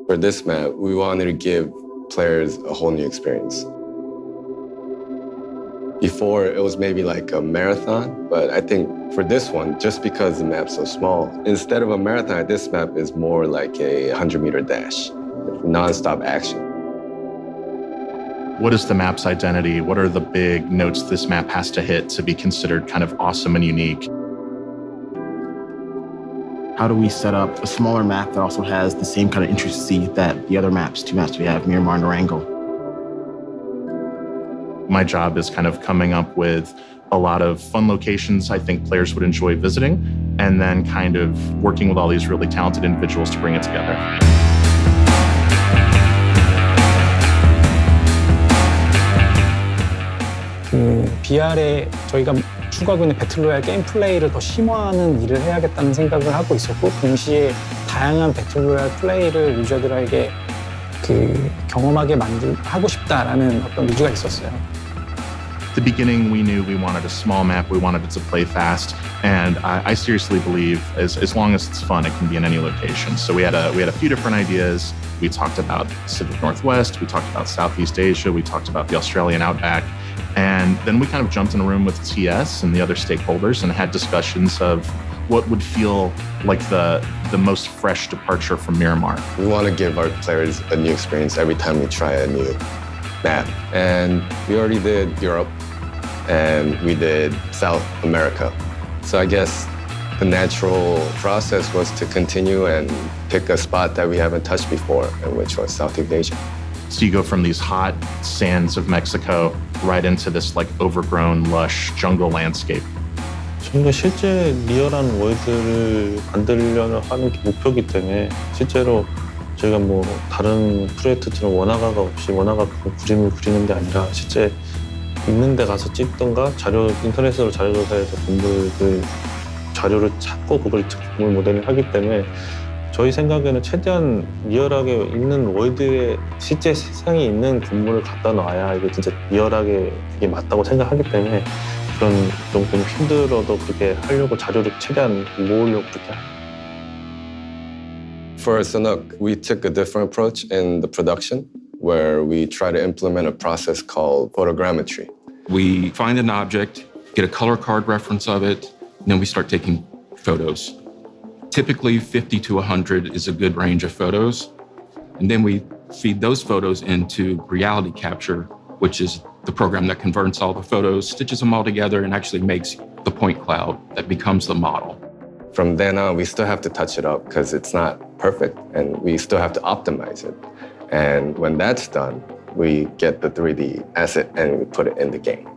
For this map, we wanted to give players a whole new experience. Before, it was maybe like a marathon, but I think for this one, just because the map's so small, instead of a marathon, this map is more like a 100-meter dash, non-stop action. What is the map's identity? What are the big notes this map has to hit to be considered kind of awesome and unique? How do we set up a smaller map that also has the same kind of intricacy that the other maps, two maps we have, Miramar and Durango? My job is kind of coming up with a lot of fun locations I think players would enjoy visiting, and then kind of working with all these really talented individuals to bring it together. BR에 저희가 추구하고 있는 배틀로얄 게임 플레이를 더 심화하는 일을 해야겠다는 생각을 하고 있었고, 동시에 다양한 배틀로얄 플레이를 유저들에게 경험하게 하고 싶다라는 어떤 의지가 있었어요. At the beginning, we knew we wanted a small map, we wanted it to play fast, and I seriously believe as long as it's fun, it can be in any location. So we had a few different ideas. We talked about the Pacific Northwest, we talked about Southeast Asia, we talked about the Australian outback, and then we kind of jumped in a room with TS and the other stakeholders and had discussions of what would feel like the most fresh departure from Miramar. We want to give our players a new experience every time we try a new map. And we already did Europe, and we did South America. So I guess the natural process was to continue and pick a spot that we haven't touched before, which was Southeast Asia. So you go from these hot sands of Mexico right into this like overgrown, lush jungle landscape. 저희가 실제 리얼한 월드를 만들려는 하는 게 목표이기 때문에 실제로 저희가 뭐 다른 프로젝트처럼 원화가가 없이 원화가 그 그림을 그리는 게 아니라 실제 있는 데 가서 찍던가 인터넷으로 자료 조사해서 건물들 자료를 찾고 그걸 건물 모델을 하기 때문에 저희 생각에는 최대한 리얼하게 있는 월드에 실제 세상에 있는 건물을 갖다 놔야 이게 진짜 리얼하게 이게 맞다고 생각하기 때문에 그런 좀 힘들어도 그렇게 하려고 자료를 최대한 모으려고 그렇게 For SANHOK, we took a different approach in the production, where we try to implement a process called photogrammetry. We find an object, get a color card reference of it, and then we start taking photos. Typically 50 to 100 is a good range of photos. And then we feed those photos into reality capture, which is the program that converts all the photos, stitches them all together, and actually makes the point cloud that becomes the model. From then on, we still have to touch it up because it's not perfect, and we still have to optimize it. And when that's done, we get the 3D asset and we put it in the game.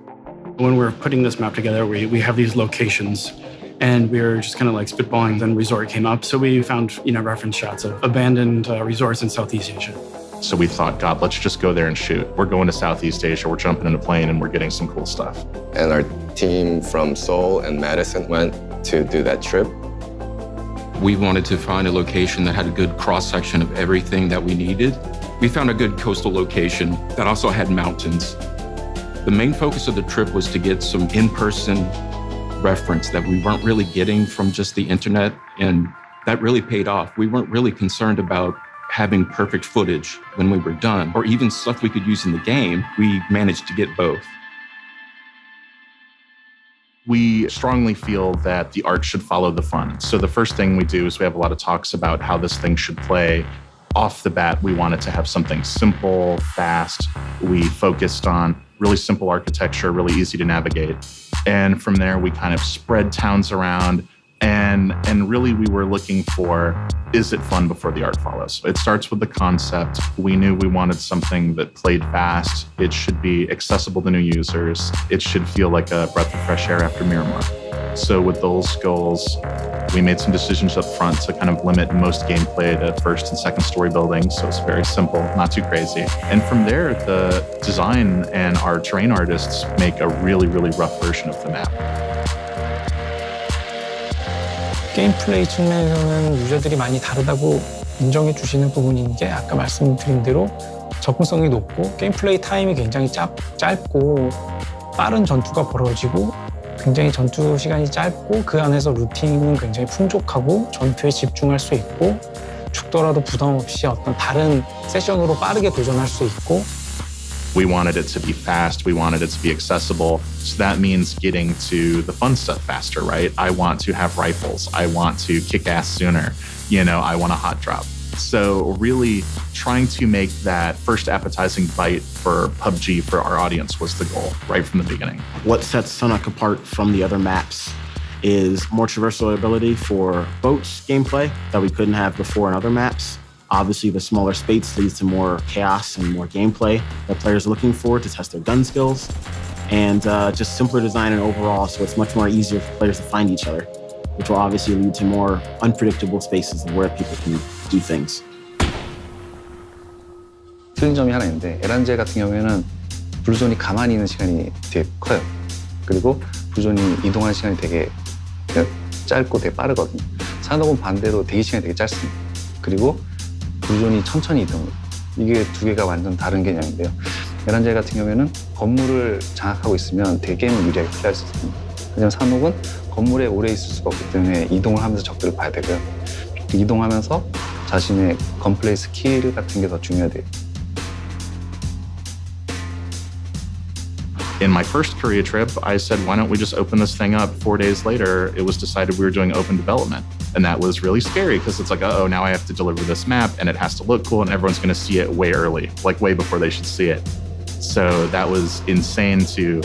When we're putting this map together, we have these locations, and we were just kind of like spitballing. Then resort came up, so we found reference shots of abandoned resorts in Southeast Asia. So we thought, God, let's just go there and shoot. We're going to Southeast Asia, we're jumping in a plane, and we're getting some cool stuff. And our team from Seoul and Madison went to do that trip. We wanted to find a location that had a good cross-section of everything that we needed. We found a good coastal location that also had mountains. The main focus of the trip was to get some in-person reference that we weren't really getting from just the internet, and that really paid off. We weren't really concerned about having perfect footage when we were done, or even stuff we could use in the game. We managed to get both. We strongly feel that the art should follow the fun. So the first thing we do is we have a lot of talks about how this thing should play. Off the bat, we wanted to have something simple, fast. We focused on really simple architecture, really easy to navigate. And from there, we kind of spread towns around, and really we were looking for, is it fun before the art follows? It starts with the concept. We knew we wanted something that played fast. It should be accessible to new users. It should feel like a breath of fresh air after Miramar. So with those goals, we made some decisions up front to kind of limit most gameplay to first and second story buildings. So it's very simple, not too crazy. And from there, the design and our terrain artists make a really, really rough version of the map. 게임 플레이 측면에서는 유저들이 많이 다르다고 인정해 주시는 부분인 게 아까 말씀드린 대로 접근성이 높고 게임 플레이 타임이 굉장히 짧고 빠른 전투가 벌어지고 굉장히 전투 시간이 짧고 그 안에서 루팅은 굉장히 풍족하고 전투에 집중할 수 있고 죽더라도 부담 없이 어떤 다른 세션으로 빠르게 도전할 수 있고 We wanted it to be fast. We wanted it to be accessible. So that means getting to the fun stuff faster, right? I want to have rifles. I want to kick ass sooner. You know, I want a hot drop. So really trying to make that first appetizing bite for PUBG for our audience was the goal right from the beginning. What sets SANHOK apart from the other maps is more traversal ability for boats gameplay that we couldn't have before in other maps. Obviously, the smaller space leads to more chaos and more gameplay that players are looking for to test their gun skills. And just simpler design and overall, so it's much more easier for players to find each other, which will obviously lead to more unpredictable spaces where people can do things. 틀린 점이 하나 있는데 에란젤 같은 경우에는 블루존이 가만히 있는 시간이 되게 커요. 그리고 블루존이 이동하는 시간이 되게 짧고 되게 빠르거든요. 산옥은 반대로 대기 시간이 되게 짧습니다. 그리고 블루존이 천천히 이동해요. 이게 두 개가 완전 다른 개념인데요. 에란젤 같은 경우에는 건물을 장악하고 있으면 되게 게임을 유리하게 플레이할 수 있습니다. 하지만 산옥은 건물에 오래 있을 수가 없기 때문에 이동을 하면서 적들을 봐야 되고요. 이동하면서 자신의 건플레이 스킬 같은 게 더 중요해요. In my first Korea trip, I said, why don't we just open this thing up? 4 days later, it was decided we were doing open development. And that was really scary because it's like, uh-oh, now I have to deliver this map and it has to look cool and everyone's going to see it way early, like way before they should see it. So that was insane to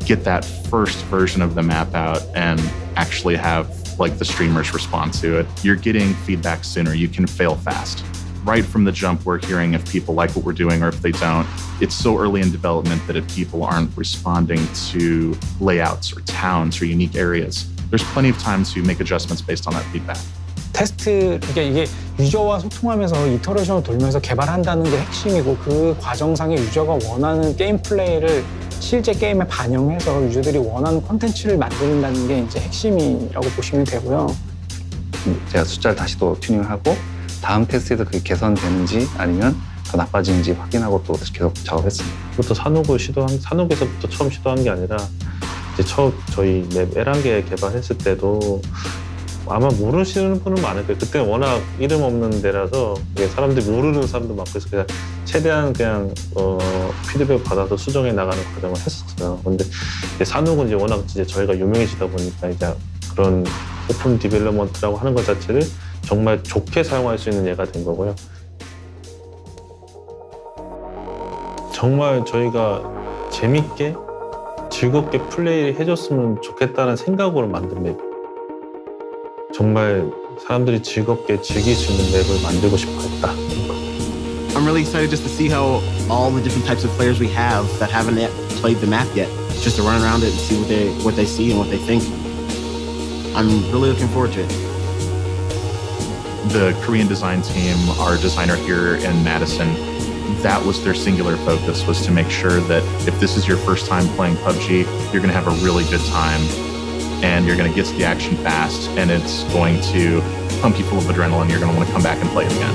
get that first version of the map out and actually have like the streamers respond to it. You're getting feedback sooner. You can fail fast. Right from the jump, we're hearing if people like what we're doing or if they don't. It's so early in development that if people aren't responding to layouts or towns or unique areas, there's plenty of time to make adjustments based on that feedback. 테스트, 이게 유저와 소통하면서 이터레이션을 돌면서 개발한다는 게 핵심이고 그 과정상에 유저가 원하는 게임 플레이를 실제 게임에 반영해서 유저들이 원하는 콘텐츠를 만든다는 게 이제 핵심이라고 보시면 되고요. 제가 숫자를 다시 또 튜닝하고 다음 테스트에서 그게 개선되는지 아니면 더 나빠지는지 확인하고 또 계속 작업했습니다. 그것도 산옥에서부터 처음 시도한 게 아니라 이제 저희 맵 에란게 개발했을 때도 아마 모르시는 분은 많을 거예요. 그때는 워낙 이름 없는 데라서 사람들이 모르는 사람도 많고 해서 그냥 최대한 그냥 피드백 받아서 수정해 나가는 과정을 했었어요. 근데 산옥은 이제 워낙 이제 저희가 유명해지다 보니까 이제 그런 오픈 디벨롭먼트라고 하는 것 자체를 정말 좋게 사용할 수 있는 예가 된 거고요. 정말 저희가 재밌게 즐겁게 플레이를 해줬으면 좋겠다는 생각으로 만든 맵. 정말 사람들이 즐겁게 즐길 수 있는 맵을 만들고 싶어 했다. I'm really excited just to see how all the different types of players we have that haven't yet played the map yet, just to run around it and see what they see and what they think. I'm really looking forward to it. The Korean design team, our designer here in Madison, that was their singular focus, was to make sure that if this is your first time playing PUBG, you're going to have a really good time and you're going to get to the action fast and it's going to pump you full of adrenaline. You're going to want to come back and play it again.